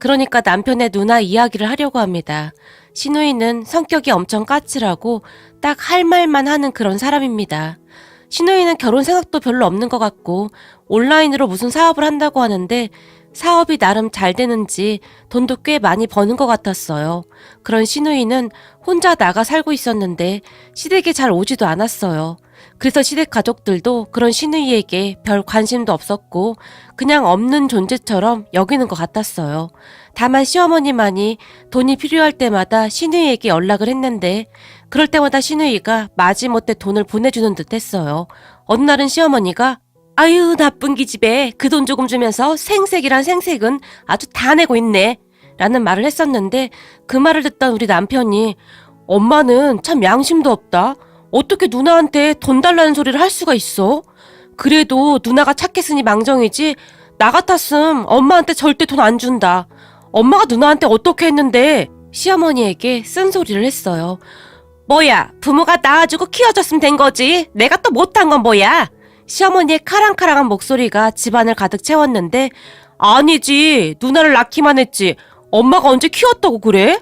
그러니까 남편의 누나 이야기를 하려고 합니다. 신우이는 성격이 엄청 까칠하고 딱 할 말만 하는 그런 사람입니다. 신우이는 결혼 생각도 별로 없는 것 같고 온라인으로 무슨 사업을 한다고 하는데 사업이 나름 잘 되는지 돈도 꽤 많이 버는 것 같았어요. 그런 신우이는 혼자 나가 살고 있었는데 시댁에 잘 오지도 않았어요. 그래서 시댁 가족들도 그런 신우이에게 별 관심도 없었고 그냥 없는 존재처럼 여기는 것 같았어요. 다만 시어머니만이 돈이 필요할 때마다 신우이에게 연락을 했는데 그럴 때마다 신우이가 마지못해 돈을 보내주는 듯 했어요. 어느 날은 시어머니가 아유 나쁜 기집애 그 돈 조금 주면서 생색이란 생색은 아주 다 내고 있네 라는 말을 했었는데 그 말을 듣던 우리 남편이 엄마는 참 양심도 없다. 어떻게 누나한테 돈 달라는 소리를 할 수가 있어? 그래도 누나가 착했으니 망정이지 나 같았음 엄마한테 절대 돈 안 준다. 엄마가 누나한테 어떻게 했는데 시어머니에게 쓴소리를 했어요. 뭐야 부모가 낳아주고 키워줬으면 된 거지 내가 또 못한 건 뭐야? 시어머니의 카랑카랑한 목소리가 집안을 가득 채웠는데 아니지 누나를 낳기만 했지 엄마가 언제 키웠다고 그래?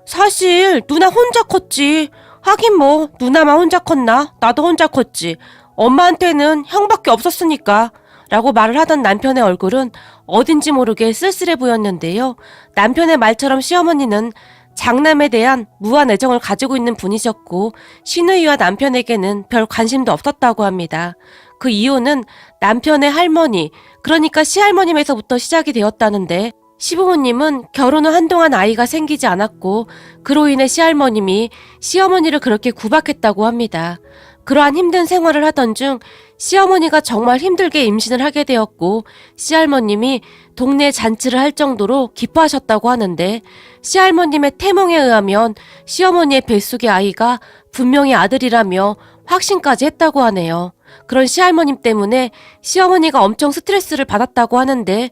사실 누나 혼자 컸지. 하긴 뭐 누나만 혼자 컸나? 나도 혼자 컸지. 엄마한테는 형밖에 없었으니까 라고 말을 하던 남편의 얼굴은 어딘지 모르게 쓸쓸해 보였는데요. 남편의 말처럼 시어머니는 장남에 대한 무한 애정을 가지고 있는 분이셨고 신우이와 남편에게는 별 관심도 없었다고 합니다. 그 이유는 남편의 할머니, 그러니까 시할머님에서부터 시작이 되었다는데 시부모님은 결혼 후 한동안 아이가 생기지 않았고 그로 인해 시할머님이 시어머니를 그렇게 구박했다고 합니다. 그러한 힘든 생활을 하던 중 시어머니가 정말 힘들게 임신을 하게 되었고 시할머님이 동네 잔치를 할 정도로 기뻐하셨다고 하는데 시할머님의 태몽에 의하면 시어머니의 뱃속의 아이가 분명히 아들이라며 확신까지 했다고 하네요. 그런 시할머님 때문에 시어머니가 엄청 스트레스를 받았다고 하는데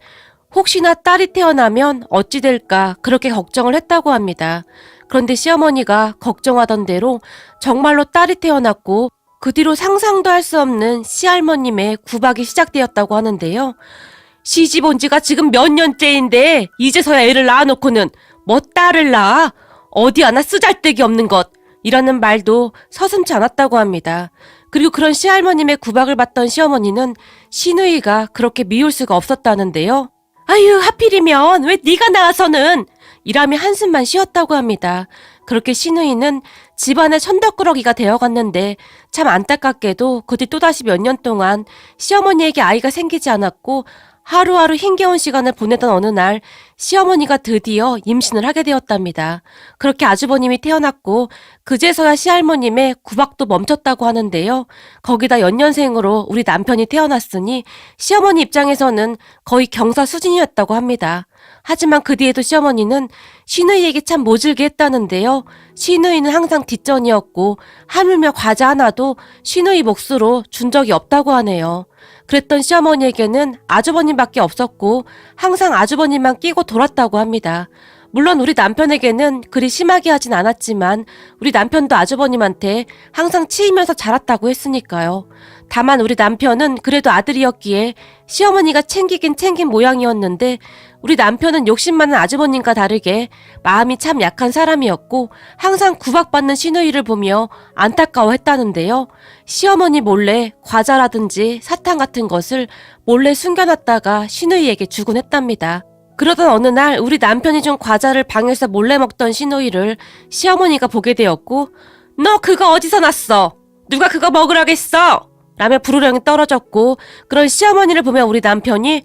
혹시나 딸이 태어나면 어찌 될까 그렇게 걱정을 했다고 합니다. 그런데 시어머니가 걱정하던 대로 정말로 딸이 태어났고 그 뒤로 상상도 할 수 없는 시할머님의 구박이 시작되었다고 하는데요. 시집 온 지가 지금 몇 년째인데 이제서야 애를 낳아놓고는 뭐 딸을 낳아? 어디 하나 쓰잘데기 없는 것 이라는 말도 서슴지 않았다고 합니다. 그리고 그런 시할머님의 구박을 받던 시어머니는 신우이가 그렇게 미울 수가 없었다는데요. 아유 하필이면 왜 네가 나와서는 이라며 한숨만 쉬었다고 합니다. 그렇게 신우이는 집안의 천덕꾸러기가 되어갔는데 참 안타깝게도 그 뒤 또다시 몇 년 동안 시어머니에게 아이가 생기지 않았고 하루하루 힘겨운 시간을 보내던 어느 날 시어머니가 드디어 임신을 하게 되었답니다. 그렇게 아주버님이 태어났고 그제서야 시할머님의 구박도 멈췄다고 하는데요. 거기다 연년생으로 우리 남편이 태어났으니 시어머니 입장에서는 거의 경사 수준이었다고 합니다. 하지만 그 뒤에도 시어머니는 시누이에게 참 모질게 했다는데요. 시누이는 항상 뒷전이었고 하물며 과자 하나도 시누이 몫으로 준 적이 없다고 하네요. 그랬던 시어머니에게는 아주버님밖에 없었고 항상 아주버님만 끼고 돌았다고 합니다. 물론 우리 남편에게는 그리 심하게 하진 않았지만 우리 남편도 아주버님한테 항상 치이면서 자랐다고 했으니까요. 다만 우리 남편은 그래도 아들이었기에 시어머니가 챙기긴 챙긴 모양이었는데 우리 남편은 욕심 많은 아주버님과 다르게 마음이 참 약한 사람이었고 항상 구박받는 시누이를 보며 안타까워했다는데요. 시어머니 몰래 과자라든지 사탕 같은 것을 몰래 숨겨놨다가 시누이에게 주곤 했답니다. 그러던 어느 날 우리 남편이 준 과자를 방에서 몰래 먹던 시누이를 시어머니가 보게 되었고 너 그거 어디서 났어? 누가 그거 먹으라겠어? 라며 부르령이 떨어졌고 그런 시어머니를 보며 우리 남편이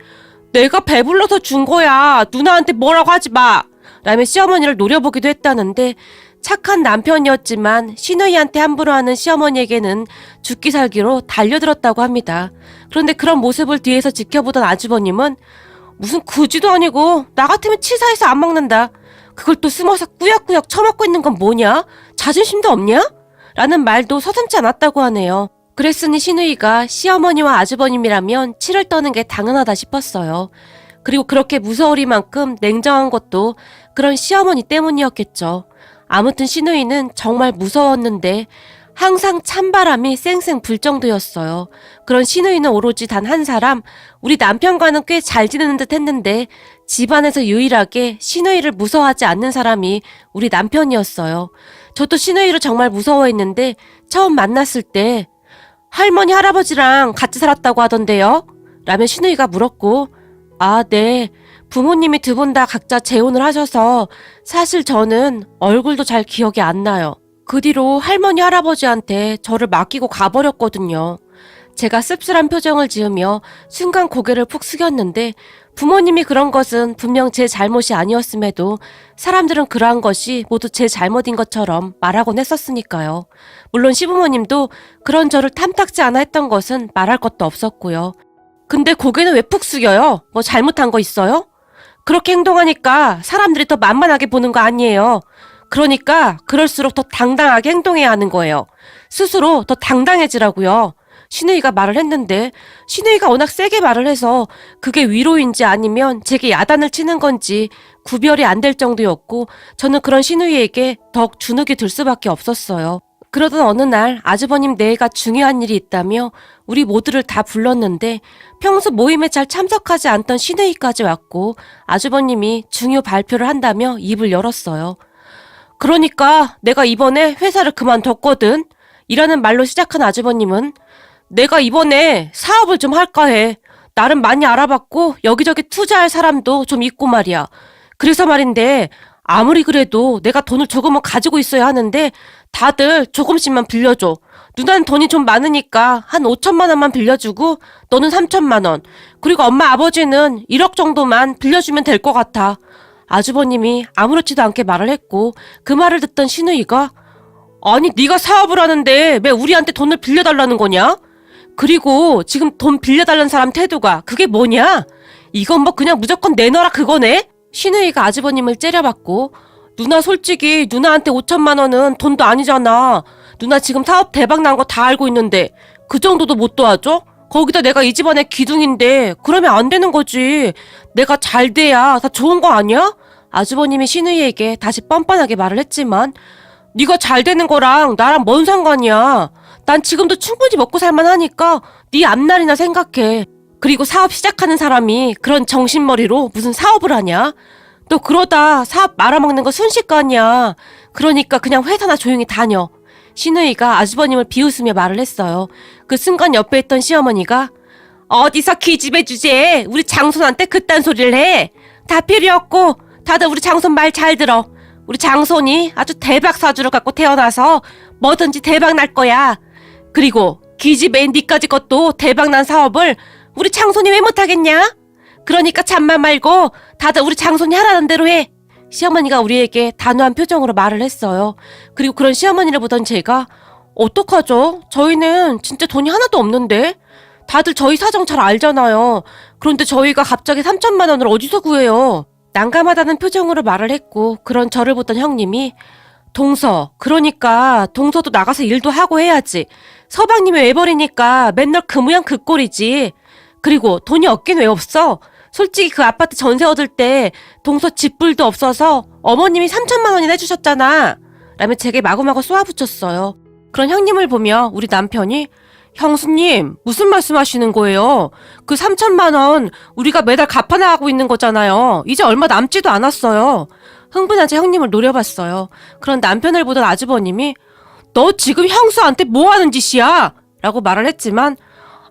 내가 배불러서 준 거야. 누나한테 뭐라고 하지 마. 라며 시어머니를 노려보기도 했다는데 착한 남편이었지만 시누이한테 함부로 하는 시어머니에게는 죽기 살기로 달려들었다고 합니다. 그런데 그런 모습을 뒤에서 지켜보던 아주버님은 무슨 그지도 아니고 나 같으면 치사해서 안 먹는다. 그걸 또 숨어서 꾸역꾸역 처먹고 있는 건 뭐냐? 자존심도 없냐? 라는 말도 서슴지 않았다고 하네요. 그랬으니 시누이가 시어머니와 아주버님이라면 치를 떠는 게 당연하다 싶었어요. 그리고 그렇게 무서우리만큼 냉정한 것도 그런 시어머니 때문이었겠죠. 아무튼 시누이는 정말 무서웠는데 항상 찬바람이 쌩쌩 불 정도였어요. 그런 시누이는 오로지 단 한 사람, 우리 남편과는 꽤 잘 지내는 듯 했는데 집안에서 유일하게 시누이를 무서워하지 않는 사람이 우리 남편이었어요. 저도 시누이를 정말 무서워했는데 처음 만났을 때 할머니 할아버지랑 같이 살았다고 하던데요? 라며 시누이가 물었고 아, 네. 부모님이 두 분 다 각자 재혼을 하셔서 사실 저는 얼굴도 잘 기억이 안 나요. 그 뒤로 할머니 할아버지한테 저를 맡기고 가버렸거든요. 제가 씁쓸한 표정을 지으며 순간 고개를 푹 숙였는데 부모님이 그런 것은 분명 제 잘못이 아니었음에도 사람들은 그러한 것이 모두 제 잘못인 것처럼 말하곤 했었으니까요. 물론 시부모님도 그런 저를 탐탁지 않아 했던 것은 말할 것도 없었고요. 근데 고개는 왜 푹 숙여요? 뭐 잘못한 거 있어요? 그렇게 행동하니까 사람들이 더 만만하게 보는 거 아니에요. 그러니까 그럴수록 더 당당하게 행동해야 하는 거예요. 스스로 더 당당해지라고요. 시누이가 말을 했는데 시누이가 워낙 세게 말을 해서 그게 위로인지 아니면 제게 야단을 치는 건지 구별이 안 될 정도였고 저는 그런 시누이에게 더욱 주눅이 들 수밖에 없었어요. 그러던 어느 날 아주버님 내외가 중요한 일이 있다며 우리 모두를 다 불렀는데 평소 모임에 잘 참석하지 않던 시누이까지 왔고 아주버님이 중요 발표를 한다며 입을 열었어요. 그러니까 내가 이번에 회사를 그만뒀거든. 이라는 말로 시작한 아주버님은 내가 이번에 사업을 좀 할까 해. 나름 많이 알아봤고 여기저기 투자할 사람도 좀 있고 말이야. 그래서 말인데 아무리 그래도 내가 돈을 조금은 가지고 있어야 하는데 다들 조금씩만 빌려줘. 누나는 돈이 좀 많으니까 한 5천만 원만 빌려주고 너는 3천만 원. 그리고 엄마 아버지는 1억 정도만 빌려주면 될 것 같아. 아주버님이 아무렇지도 않게 말을 했고 그 말을 듣던 시누이가 아니 네가 사업을 하는데 왜 우리한테 돈을 빌려달라는 거냐? 그리고 지금 돈 빌려달라는 사람 태도가 그게 뭐냐? 이건 뭐 그냥 무조건 내놔라 그거네? 시누이가 아주버님을 째려봤고 누나 솔직히 누나한테 5천만 원은 돈도 아니잖아. 누나 지금 사업 대박 난 거 다 알고 있는데 그 정도도 못 도와줘? 거기다 내가 이 집안의 기둥인데 그러면 안 되는 거지. 내가 잘 돼야 다 좋은 거 아니야? 아주버님이 시누이에게 다시 뻔뻔하게 말을 했지만 네가 잘 되는 거랑 나랑 뭔 상관이야. 난 지금도 충분히 먹고 살만하니까 네 앞날이나 생각해. 그리고 사업 시작하는 사람이 그런 정신머리로 무슨 사업을 하냐? 너 그러다 사업 말아먹는 거 순식간이야. 그러니까 그냥 회사나 조용히 다녀. 시누이가 아주버님을 비웃으며 말을 했어요. 그 순간 옆에 있던 시어머니가 어디서 기집애 주제에 우리 장손한테 그딴 소리를 해. 다 필요 없고 다들 우리 장손 말 잘 들어. 우리 장손이 아주 대박 사주를 갖고 태어나서 뭐든지 대박 날 거야. 그리고 기집애인 니까지 것도 대박 난 사업을 우리 장손이 왜 못하겠냐? 그러니까 잠만 말고 다들 우리 장손이 하라는 대로 해. 시어머니가 우리에게 단호한 표정으로 말을 했어요. 그리고 그런 시어머니를 보던 제가 어떡하죠? 저희는 진짜 돈이 하나도 없는데? 다들 저희 사정 잘 알잖아요. 그런데 저희가 갑자기 3천만 원을 어디서 구해요? 난감하다는 표정으로 말을 했고 그런 저를 보던 형님이 동서, 그러니까 동서도 나가서 일도 하고 해야지. 서방님이 외버리니까 맨날 그 모양 그 꼴이지. 그리고 돈이 없긴 왜 없어? 솔직히 그 아파트 전세 얻을 때 동서 집불도 없어서 어머님이 3천만 원이나 해주셨잖아. 라며 제게 마구마구 쏘아붙였어요. 그런 형님을 보며 우리 남편이 형수님 무슨 말씀하시는 거예요? 그 3천만 원 우리가 매달 갚아나가고 있는 거잖아요. 이제 얼마 남지도 않았어요. 흥분한 채 형님을 노려봤어요. 그런 남편을 보던 아주버님이 너 지금 형수한테 뭐 하는 짓이야? 라고 말을 했지만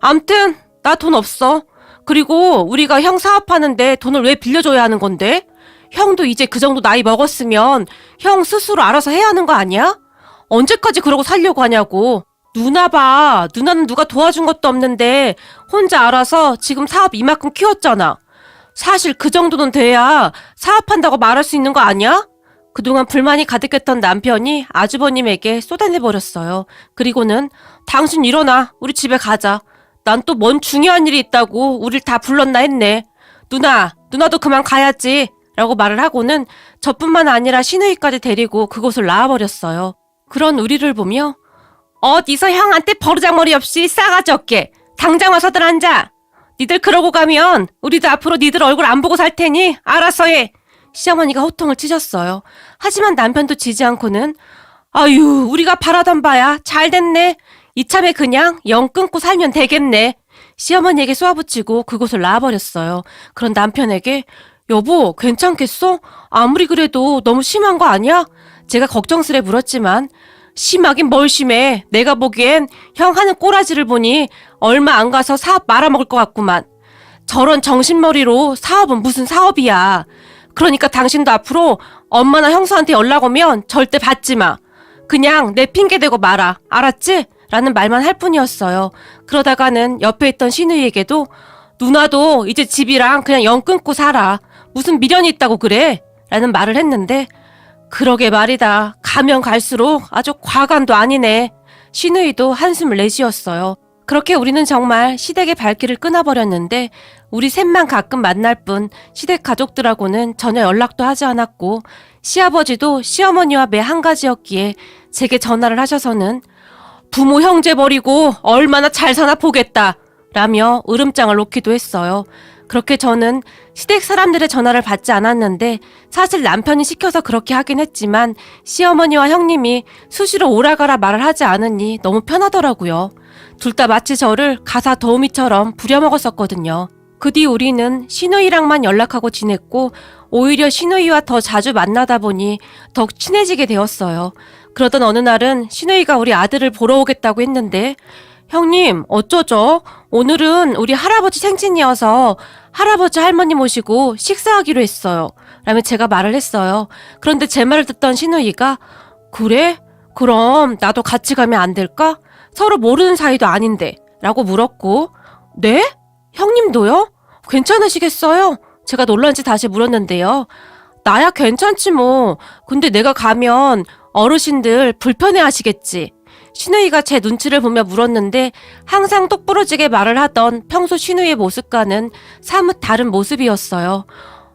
암튼 나 돈 없어. 그리고 우리가 형 사업하는데 돈을 왜 빌려줘야 하는 건데? 형도 이제 그 정도 나이 먹었으면 형 스스로 알아서 해야 하는 거 아니야? 언제까지 그러고 살려고 하냐고. 누나 봐. 누나는 누가 도와준 것도 없는데 혼자 알아서 지금 사업 이만큼 키웠잖아. 사실 그 정도는 돼야 사업한다고 말할 수 있는 거 아니야? 그동안 불만이 가득했던 남편이 아주버님에게 쏟아내버렸어요. 그리고는 당신 일어나. 우리 집에 가자. 난 또 뭔 중요한 일이 있다고 우릴 다 불렀나 했네. 누나도 그만 가야지. 라고 말을 하고는 저뿐만 아니라 시누이까지 데리고 그곳을 나와버렸어요. 그런 우리를 보며 어디서 형한테 버르장머리 없이 싸가지 없게 당장 와서들 앉아. 니들 그러고 가면 우리도 앞으로 니들 얼굴 안 보고 살 테니 알아서 해. 시어머니가 호통을 치셨어요. 하지만 남편도 지지 않고는 아유 우리가 바라던 바야 잘 됐네. 이참에 그냥 영 끊고 살면 되겠네. 시어머니에게 쏘아붙이고 그곳을 나와버렸어요. 그런 남편에게 여보, 괜찮겠어? 아무리 그래도 너무 심한 거 아니야? 제가 걱정스레 물었지만 심하긴 뭘 심해. 내가 보기엔 형 하는 꼬라지를 보니 얼마 안 가서 사업 말아먹을 것 같구만. 저런 정신머리로 사업은 무슨 사업이야. 그러니까 당신도 앞으로 엄마나 형수한테 연락 오면 절대 받지 마. 그냥 내 핑계 대고 말아. 알았지? 라는 말만 할 뿐이었어요. 그러다가는 옆에 있던 신우이에게도 누나도 이제 집이랑 그냥 연 끊고 살아. 무슨 미련이 있다고 그래? 라는 말을 했는데 그러게 말이다. 가면 갈수록 아주 과간도 아니네. 신우이도 한숨을 내쉬었어요. 그렇게 우리는 정말 시댁의 발길을 끊어버렸는데 우리 셋만 가끔 만날 뿐 시댁 가족들하고는 전혀 연락도 하지 않았고 시아버지도 시어머니와 매 한 가지였기에 제게 전화를 하셔서는 부모 형제 버리고 얼마나 잘 사나 보겠다 라며 으름장을 놓기도 했어요. 그렇게 저는 시댁 사람들의 전화를 받지 않았는데 사실 남편이 시켜서 그렇게 하긴 했지만 시어머니와 형님이 수시로 오라가라 말을 하지 않으니 너무 편하더라고요. 둘 다 마치 저를 가사 도우미처럼 부려먹었었거든요. 그 뒤 우리는 신우이랑만 연락하고 지냈고 오히려 신우이와 더 자주 만나다 보니 더욱 친해지게 되었어요. 그러던 어느 날은 신우이가 우리 아들을 보러 오겠다고 했는데 형님 어쩌죠? 오늘은 우리 할아버지 생신이어서 할아버지 할머니 모시고 식사하기로 했어요. 라며 제가 말을 했어요. 그런데 제 말을 듣던 신우이가 그래? 그럼 나도 같이 가면 안 될까? 서로 모르는 사이도 아닌데 라고 물었고 네? 형님도요? 괜찮으시겠어요? 제가 놀란지 다시 물었는데요. 나야 괜찮지 뭐. 근데 내가 가면 어르신들 불편해하시겠지. 신우이가 제 눈치를 보며 물었는데 항상 똑부러지게 말을 하던 평소 신우이의 모습과는 사뭇 다른 모습이었어요.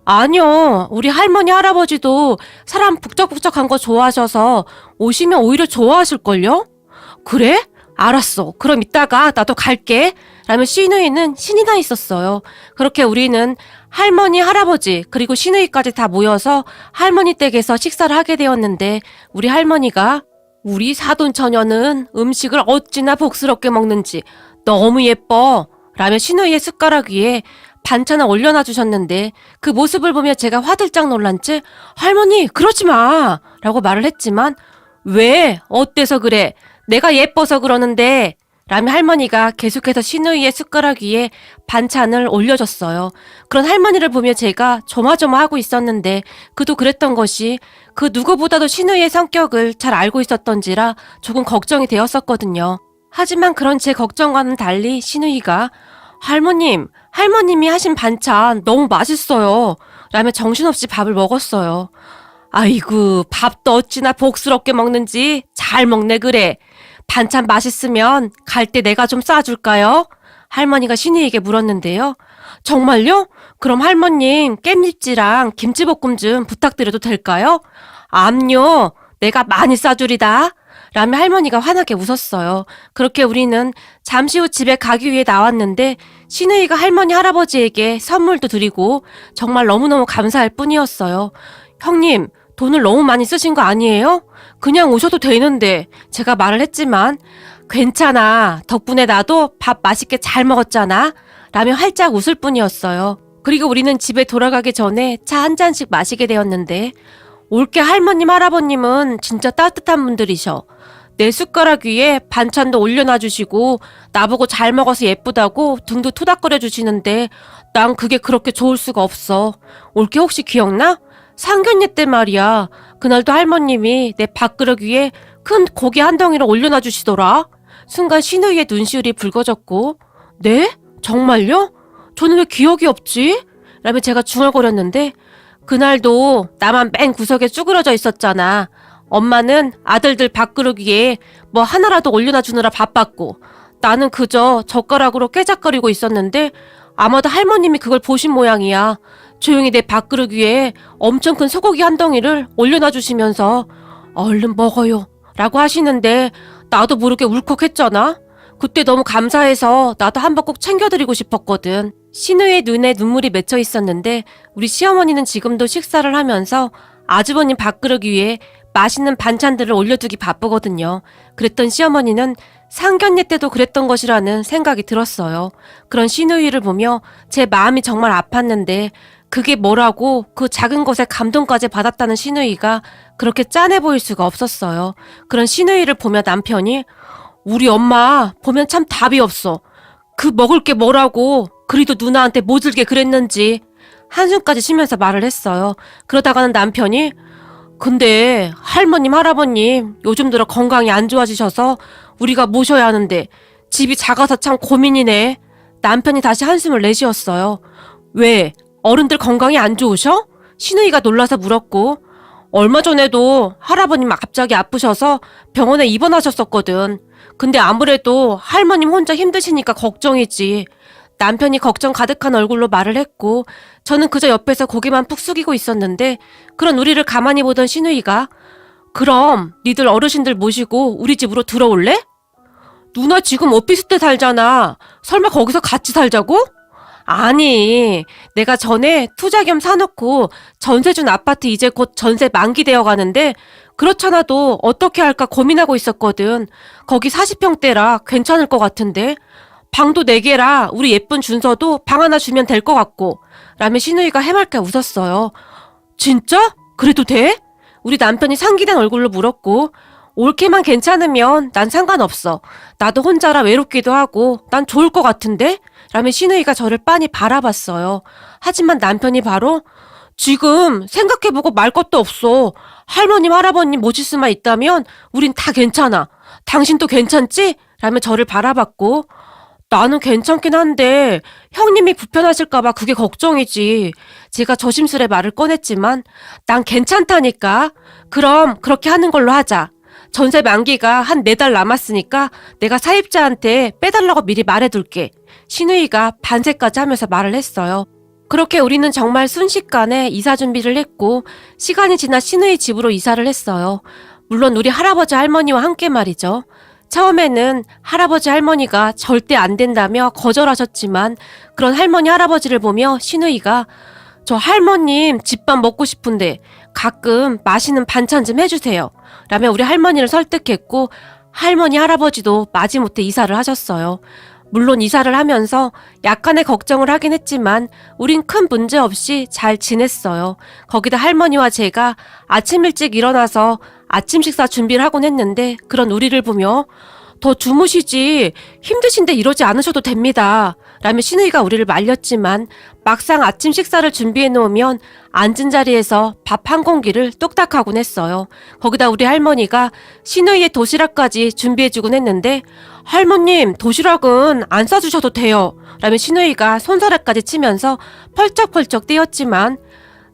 아니요. 우리 할머니 할아버지도 사람 북적북적한 거 좋아하셔서 오시면 오히려 좋아하실걸요? 그래? 알았어. 그럼 이따가 나도 갈게. 라며 신우이는 신이 나 있었어요. 그렇게 우리는 할머니, 할아버지, 그리고 신우이까지 다 모여서 할머니 댁에서 식사를 하게 되었는데 우리 할머니가 우리 사돈 처녀는 음식을 어찌나 복스럽게 먹는지 너무 예뻐. 라며 신우이의 숟가락 위에 반찬을 올려놔 주셨는데 그 모습을 보며 제가 화들짝 놀란 채 할머니 그러지 마. 라고 말을 했지만 왜? 어때서 그래? 내가 예뻐서 그러는데 라며 할머니가 계속해서 신우이의 숟가락 위에 반찬을 올려줬어요. 그런 할머니를 보며 제가 조마조마하고 있었는데 그도 그랬던 것이 그 누구보다도 신우이의 성격을 잘 알고 있었던지라 조금 걱정이 되었었거든요. 하지만 그런 제 걱정과는 달리 신우이가 할머님, 할머님이 하신 반찬 너무 맛있어요. 라며 정신없이 밥을 먹었어요. 아이고 밥도 어찌나 복스럽게 먹는지 잘 먹네 그래. 반찬 맛있으면 갈 때 내가 좀 싸줄까요? 할머니가 신우이에게 물었는데요. 정말요? 그럼 할머님 깻잎지랑 김치볶음 좀 부탁드려도 될까요? 암요. 내가 많이 싸주리다. 라며 할머니가 환하게 웃었어요. 그렇게 우리는 잠시 후 집에 가기 위해 나왔는데 신우이가 할머니 할아버지에게 선물도 드리고 정말 너무너무 감사할 뿐이었어요. 형님 돈을 너무 많이 쓰신 거 아니에요? 그냥 오셔도 되는데 제가 말을 했지만 괜찮아. 덕분에 나도 밥 맛있게 잘 먹었잖아. 라며 활짝 웃을 뿐이었어요. 그리고 우리는 집에 돌아가기 전에 차 한 잔씩 마시게 되었는데 올케 할머님 할아버님은 진짜 따뜻한 분들이셔. 내 숟가락 위에 반찬도 올려놔주시고 나보고 잘 먹어서 예쁘다고 등도 토닥거려 주시는데 난 그게 그렇게 좋을 수가 없어. 올케 혹시 기억나? 상견례 때 말이야. 그날도 할머님이 내 밥그릇 위에 큰 고기 한 덩이를 올려놔 주시더라. 순간 신우이의 눈시울이 붉어졌고 네? 정말요? 저는 왜 기억이 없지? 라며 제가 중얼거렸는데 그날도 나만 맨 구석에 쭈그러져 있었잖아. 엄마는 아들들 밥그릇 위에 뭐 하나라도 올려놔 주느라 바빴고 나는 그저 젓가락으로 깨작거리고 있었는데 아마도 할머님이 그걸 보신 모양이야. 조용히 내 밥그릇 위에 엄청 큰 소고기 한 덩이를 올려놔 주시면서 얼른 먹어요 라고 하시는데 나도 모르게 울컥했잖아. 그때 너무 감사해서 나도 한번 꼭 챙겨드리고 싶었거든. 신우의 눈에 눈물이 맺혀 있었는데 우리 시어머니는 지금도 식사를 하면서 아주버님 밥그릇 위에 맛있는 반찬들을 올려두기 바쁘거든요. 그랬던 시어머니는 상견례 때도 그랬던 것이라는 생각이 들었어요. 그런 신우이를 보며 제 마음이 정말 아팠는데 그게 뭐라고 그 작은 것에 감동까지 받았다는 시누이가 그렇게 짠해 보일 수가 없었어요. 그런 시누이를 보며 남편이 우리 엄마 보면 참 답이 없어. 그 먹을 게 뭐라고 그리도 누나한테 모질게 그랬는지 한숨까지 쉬면서 말을 했어요. 그러다가는 남편이 근데 할머님 할아버님 요즘 들어 건강이 안 좋아지셔서 우리가 모셔야 하는데 집이 작아서 참 고민이네. 남편이 다시 한숨을 내쉬었어요. 왜? 어른들 건강이 안 좋으셔? 시누이가 놀라서 물었고 얼마 전에도 할아버님 갑자기 아프셔서 병원에 입원하셨었거든. 근데 아무래도 할머님 혼자 힘드시니까 걱정이지. 남편이 걱정 가득한 얼굴로 말을 했고 저는 그저 옆에서 고개만 푹 숙이고 있었는데 그런 우리를 가만히 보던 시누이가 그럼 니들 어르신들 모시고 우리 집으로 들어올래? 누나 지금 오피스텔 살잖아. 설마 거기서 같이 살자고? 아니, 내가 전에 투자 겸 사놓고 전세 준 아파트 이제 곧 전세 만기되어 가는데 그렇잖아도 어떻게 할까 고민하고 있었거든. 거기 40평대라 괜찮을 것 같은데. 방도 4개라 우리 예쁜 준서도 방 하나 주면 될 것 같고. 라며 시누이가 해맑게 웃었어요. 진짜? 그래도 돼? 우리 남편이 상기된 얼굴로 물었고 올케만 괜찮으면 난 상관없어. 나도 혼자라 외롭기도 하고 난 좋을 것 같은데? 라며 시누이가 저를 빤히 바라봤어요. 하지만 남편이 바로 지금 생각해보고 말 것도 없어. 할머님 할아버님 모실 수만 있다면 우린 다 괜찮아. 당신도 괜찮지? 라며 저를 바라봤고 나는 괜찮긴 한데 형님이 불편하실까봐 그게 걱정이지. 제가 조심스레 말을 꺼냈지만 난 괜찮다니까. 그럼 그렇게 하는 걸로 하자. 전세 만기가 한 4달 남았으니까 내가 사입자한테 빼달라고 미리 말해둘게. 시누이가 반세까지 하면서 말을 했어요. 그렇게 우리는 정말 순식간에 이사 준비를 했고 시간이 지나 시누이 집으로 이사를 했어요. 물론 우리 할아버지 할머니와 함께 말이죠. 처음에는 할아버지 할머니가 절대 안 된다며 거절하셨지만 그런 할머니 할아버지를 보며 시누이가 저 할머님 집밥 먹고 싶은데 가끔 맛있는 반찬 좀 해주세요. 라며 우리 할머니를 설득했고 할머니 할아버지도 마지못해 이사를 하셨어요. 물론 이사를 하면서 약간의 걱정을 하긴 했지만 우린 큰 문제 없이 잘 지냈어요. 거기다 할머니와 제가 아침 일찍 일어나서 아침 식사 준비를 하곤 했는데 그런 우리를 보며 더 주무시지 힘드신데 이러지 않으셔도 됩니다. 라며 시누이가 우리를 말렸지만 막상 아침 식사를 준비해 놓으면 앉은 자리에서 밥 한 공기를 뚝딱 하곤 했어요. 거기다 우리 할머니가 시누이의 도시락까지 준비해 주곤 했는데 할머님 도시락은 안 싸주셔도 돼요. 라며 시누이가 손사래까지 치면서 펄쩍펄쩍 뛰었지만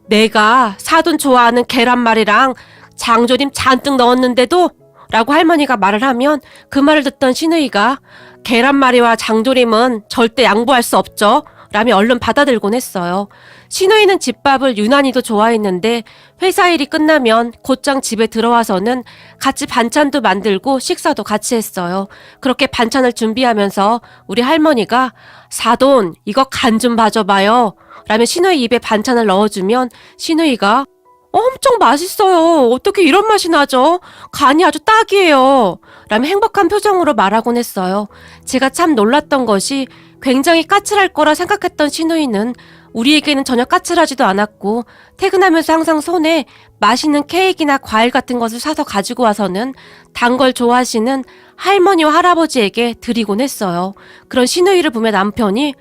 내가 사돈 좋아하는 계란말이랑 장조림 잔뜩 넣었는데도 라고 할머니가 말을 하면 그 말을 듣던 시누이가 계란말이와 장조림은 절대 양보할 수 없죠. 라며 얼른 받아들곤 했어요. 시누이는 집밥을 유난히도 좋아했는데 회사 일이 끝나면 곧장 집에 들어와서는 같이 반찬도 만들고 식사도 같이 했어요. 그렇게 반찬을 준비하면서 우리 할머니가 사돈 이거 간 좀 봐줘봐요. 라며 시누이 입에 반찬을 넣어주면 시누이가 엄청 맛있어요. 어떻게 이런 맛이 나죠? 간이 아주 딱이에요. 라며 행복한 표정으로 말하곤 했어요. 제가 참 놀랐던 것이 굉장히 까칠할 거라 생각했던 시누이는 우리에게는 전혀 까칠하지도 않았고 퇴근하면서 항상 손에 맛있는 케이크나 과일 같은 것을 사서 가지고 와서는 단 걸 좋아하시는 할머니와 할아버지에게 드리곤 했어요. 그런 시누이를 보며 남편이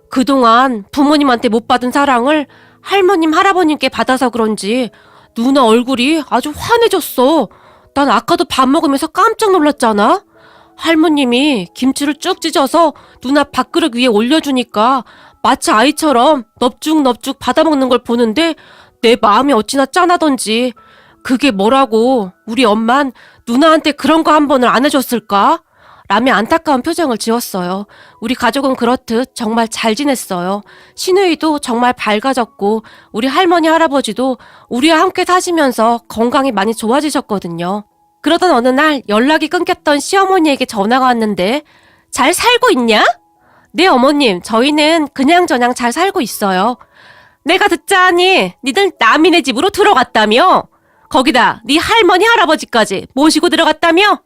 그동안 부모님한테 못 받은 사랑을 할머님 할아버님께 받아서 그런지 누나 얼굴이 아주 환해졌어. 난 아까도 밥 먹으면서 깜짝 놀랐잖아. 할머님이 김치를 쭉 찢어서 누나 밥그릇 위에 올려주니까 마치 아이처럼 넙죽넙죽 받아먹는 걸 보는데 내 마음이 어찌나 짠하던지. 그게 뭐라고 우리 엄만 누나한테 그런 거 한 번을 안 해줬을까? 라며 안타까운 표정을 지었어요. 우리 가족은 그렇듯 정말 잘 지냈어요. 시누이도 정말 밝아졌고 우리 할머니 할아버지도 우리와 함께 사시면서 건강이 많이 좋아지셨거든요. 그러던 어느 날 연락이 끊겼던 시어머니에게 전화가 왔는데 잘 살고 있냐? 네 어머님 저희는 그냥저냥 잘 살고 있어요. 내가 듣자하니 니들 남이네 집으로 들어갔다며? 거기다 네 할머니 할아버지까지 모시고 들어갔다며?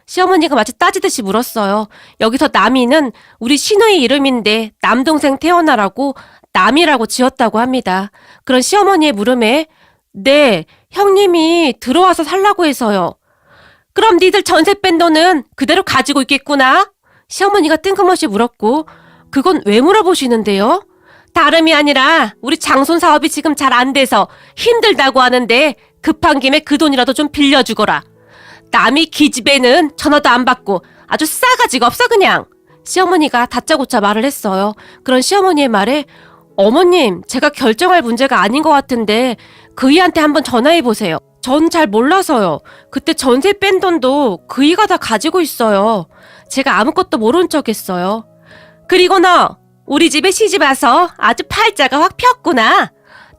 시어머니가 마치 따지듯이 물었어요. 여기서 남이는 우리 시누이 이름인데 남동생 태어나라고 남이라고 지었다고 합니다. 그런 시어머니의 물음에 네, 형님이 들어와서 살라고 해서요. 그럼 니들 전세 뺀 돈은 그대로 가지고 있겠구나? 시어머니가 뜬금없이 물었고 그건 왜 물어보시는데요? 다름이 아니라 우리 장손 사업이 지금 잘 안 돼서 힘들다고 하는데 급한 김에 그 돈이라도 좀 빌려주거라. 남이 기집애는 전화도 안 받고 아주 싸가지가 없어 그냥. 시어머니가 다짜고짜 말을 했어요. 그런 시어머니의 말에 어머님, 제가 결정할 문제가 아닌 것 같은데 그이한테 한번 전화해보세요. 전 잘 몰라서요. 그때 전세 뺀 돈도 그이가 다 가지고 있어요. 제가 아무것도 모른 척 했어요. 그리고 너 우리 집에 시집 와서 아주 팔자가 확 폈구나.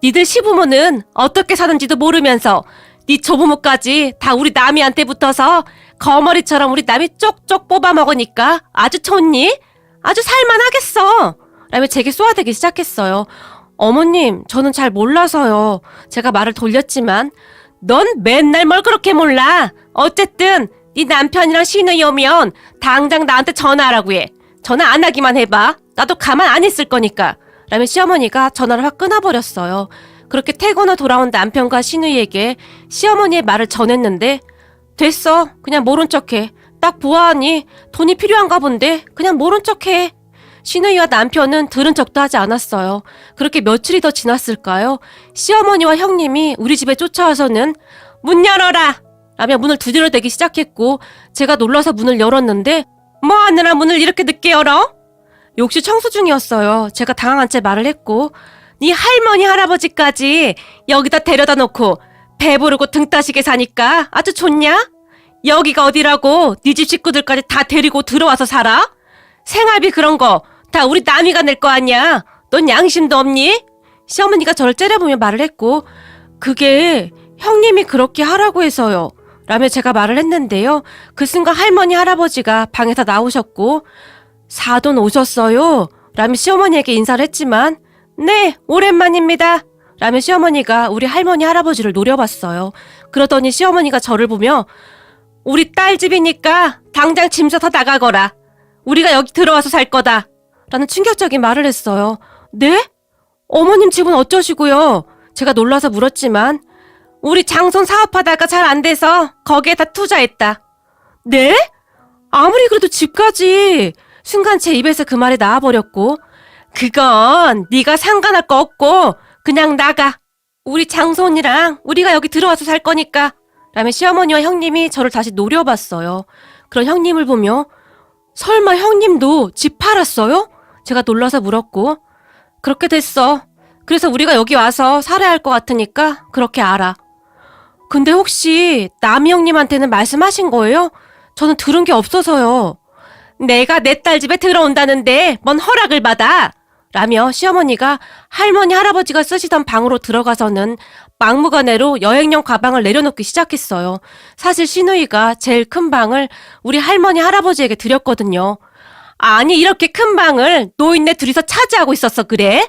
니들 시부모는 어떻게 사는지도 모르면서 니 조부모까지 다 우리 남이한테 붙어서 거머리처럼 우리 남이 쪽쪽 뽑아 먹으니까 아주 좋니? 아주 살만하겠어. 라며 제게 쏘아대기 시작했어요. 어머님, 저는 잘 몰라서요. 제가 말을 돌렸지만 넌 맨날 뭘 그렇게 몰라. 어쨌든 네 남편이랑 시누이 오면 당장 나한테 전화하라고 해. 전화 안 하기만 해봐. 나도 가만 안 있을 거니까. 라며 시어머니가 전화를 확 끊어버렸어요. 그렇게 퇴근 후 돌아온 남편과 시누이에게 시어머니의 말을 전했는데 됐어. 그냥 모른 척해. 딱 보아하니 돈이 필요한가 본데 그냥 모른 척해. 시누이와 남편은 들은 척도 하지 않았어요. 그렇게 며칠이 더 지났을까요? 시어머니와 형님이 우리 집에 쫓아와서는 문 열어라! 라며 문을 두드려대기 시작했고 제가 놀라서 문을 열었는데 뭐 하느라 문을 이렇게 늦게 열어? 욕실 청소 중이었어요. 제가 당황한 채 말을 했고 네 할머니 할아버지까지 여기다 데려다 놓고 배부르고 등 따시게 사니까 아주 좋냐? 여기가 어디라고 네 집 식구들까지 다 데리고 들어와서 살아? 생활비 그런 거 다 우리 남이가 낼 거 아니야. 넌 양심도 없니? 시어머니가 저를 째려보며 말을 했고 그게 형님이 그렇게 하라고 해서요. 라며 제가 말을 했는데요. 그 순간 할머니 할아버지가 방에서 나오셨고 사돈 오셨어요? 라며 시어머니에게 인사를 했지만 네, 오랜만입니다. 라며 시어머니가 우리 할머니 할아버지를 노려봤어요. 그러더니 시어머니가 저를 보며 우리 딸 집이니까 당장 짐 싸서 나가거라. 우리가 여기 들어와서 살 거다. 라는 충격적인 말을 했어요. 네? 어머님 집은 어쩌시고요? 제가 놀라서 물었지만 우리 장손 사업하다가 잘 안 돼서 거기에다 투자했다. 네? 아무리 그래도 집까지. 순간 제 입에서 그 말이 나와버렸고 그건 네가 상관할 거 없고 그냥 나가. 우리 장손이랑 우리가 여기 들어와서 살 거니까. 라며 시어머니와 형님이 저를 다시 노려봤어요. 그런 형님을 보며 설마 형님도 집 팔았어요? 제가 놀라서 물었고 그렇게 됐어. 그래서 우리가 여기 와서 살아야 할 것 같으니까 그렇게 알아. 근데 혹시 남이 형님한테는 말씀하신 거예요? 저는 들은 게 없어서요. 내가 내 딸 집에 들어온다는데 뭔 허락을 받아? 라며 시어머니가 할머니 할아버지가 쓰시던 방으로 들어가서는 막무가내로 여행용 가방을 내려놓기 시작했어요. 사실 시누이가 제일 큰 방을 우리 할머니 할아버지에게 드렸거든요. 아니 이렇게 큰 방을 노인네 둘이서 차지하고 있었어 그래?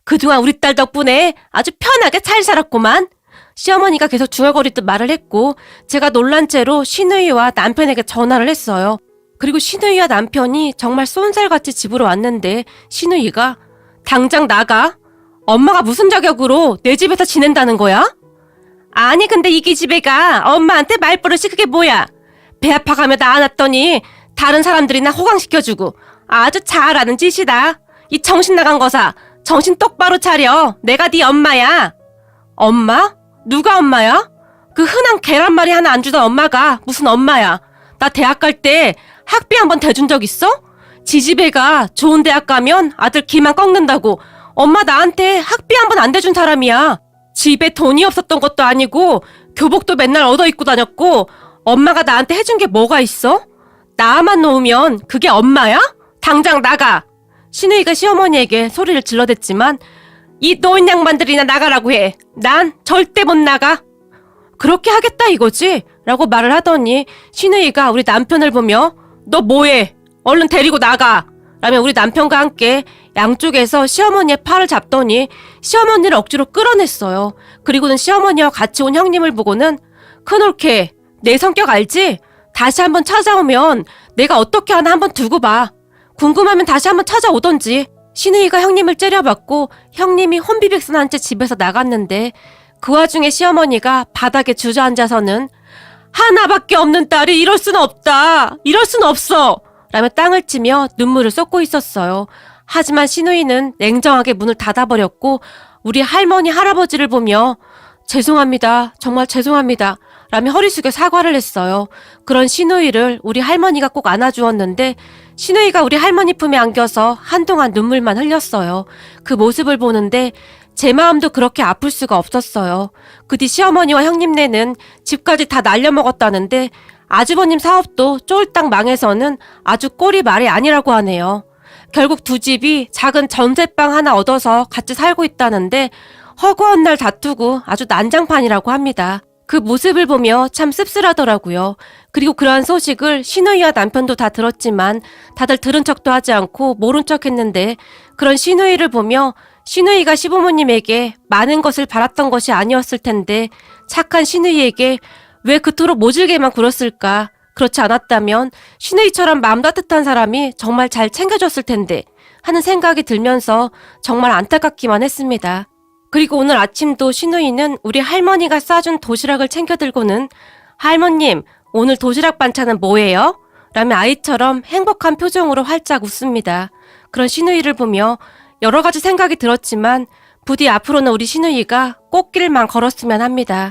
그동안 우리 딸 덕분에 아주 편하게 잘 살았구만. 시어머니가 계속 중얼거리듯 말을 했고 제가 놀란 채로 시누이와 남편에게 전화를 했어요. 그리고 시누이와 남편이 정말 쏜살같이 집으로 왔는데 시누이가 당장 나가. 엄마가 무슨 자격으로 내 집에서 지낸다는 거야? 아니 근데 이 기집애가 엄마한테 말버릇이 그게 뭐야? 배 아파가며 낳아놨더니 다른 사람들이나 호강시켜주고 아주 잘하는 짓이다. 이 정신 나간 거사. 정신 똑바로 차려. 내가 네 엄마야. 엄마? 누가 엄마야? 그 흔한 계란말이 하나 안 주던 엄마가 무슨 엄마야. 나 대학 갈 때 학비 한번 대준 적 있어? 지지배가 좋은 대학 가면 아들 기만 꺾는다고 엄마 나한테 학비 한번 안 대준 사람이야. 집에 돈이 없었던 것도 아니고 교복도 맨날 얻어 입고 다녔고 엄마가 나한테 해준 게 뭐가 있어? 나만 놓으면 그게 엄마야? 당장 나가. 시누이가 시어머니에게 소리를 질러댔지만 이 노인 양반들이나 나가라고 해. 난 절대 못 나가. 그렇게 하겠다 이거지? 라고 말을 하더니 시누이가 우리 남편을 보며 너 뭐해? 얼른 데리고 나가. 라며 우리 남편과 함께 양쪽에서 시어머니의 팔을 잡더니 시어머니를 억지로 끌어냈어요. 그리고는 시어머니와 같이 온 형님을 보고는 큰올케 내 성격 알지? 다시 한번 찾아오면 내가 어떻게 하나 한번 두고 봐. 궁금하면 다시 한번 찾아오던지. 신우이가 형님을 째려봤고 형님이 혼비백산한 채 집에서 나갔는데 그 와중에 시어머니가 바닥에 주저앉아서는 하나밖에 없는 딸이 이럴 수는 없다. 이럴 수는 없어. 라며 땅을 치며 눈물을 쏟고 있었어요. 하지만 신우이는 냉정하게 문을 닫아버렸고 우리 할머니 할아버지를 보며 죄송합니다. 정말 죄송합니다. 라며 허리 숙여 사과를 했어요. 그런 신우이를 우리 할머니가 꼭 안아주었는데 신우이가 우리 할머니 품에 안겨서 한동안 눈물만 흘렸어요. 그 모습을 보는데 제 마음도 그렇게 아플 수가 없었어요. 그 뒤 시어머니와 형님네는 집까지 다 날려먹었다는데 아주버님 사업도 쫄딱 망해서는 아주 꼴이 말이 아니라고 하네요. 결국 두 집이 작은 전셋방 하나 얻어서 같이 살고 있다는데 허구한 날 다투고 아주 난장판이라고 합니다. 그 모습을 보며 참 씁쓸하더라고요. 그리고 그러한 소식을 신우이와 남편도 다 들었지만 다들 들은 척도 하지 않고 모른 척 했는데 그런 신우이를 보며 신우이가 시부모님에게 많은 것을 바랐던 것이 아니었을 텐데 착한 신우이에게 왜 그토록 모질게만 굴었을까? 그렇지 않았다면 신우이처럼 마음 따뜻한 사람이 정말 잘 챙겨줬을 텐데 하는 생각이 들면서 정말 안타깝기만 했습니다. 그리고 오늘 아침도 신우이는 우리 할머니가 싸준 도시락을 챙겨 들고는 할머님, 오늘 도시락 반찬은 뭐예요? 라며 아이처럼 행복한 표정으로 활짝 웃습니다. 그런 신우이를 보며 여러 가지 생각이 들었지만 부디 앞으로는 우리 신우이가 꽃길만 걸었으면 합니다.